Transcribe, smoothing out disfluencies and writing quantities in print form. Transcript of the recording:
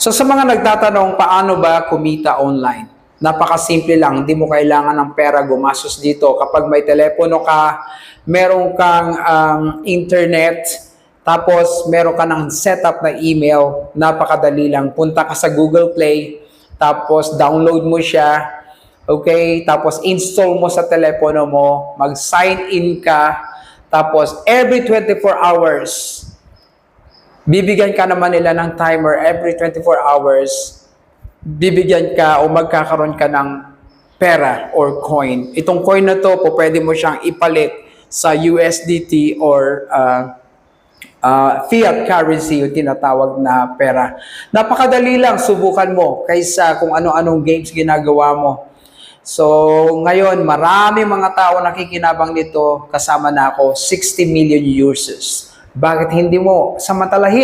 So sa mga nagtatanong, paano ba kumita online? Napakasimple lang, hindi mo kailangan ng pera gumastos dito. Kapag may telepono ka, meron kang internet, tapos meron ka ng setup na email, napakadali lang. Punta ka sa Google Play, tapos download mo siya, okay? Tapos install mo sa telepono mo, mag-sign in ka, tapos every 24 hours, bibigyan ka naman nila ng timer every 24 hours, bibigyan ka o magkakaroon ka ng pera or coin. Itong coin na to, pwede mo siyang ipalit sa USDT or fiat currency, yung tinatawag na pera. Napakadali lang, subukan mo kaysa kung ano-anong games ginagawa mo. So, ngayon, marami mga tao nakikinabang nito, kasama na ako, 60 million users. Bakit hindi mo samantalahin?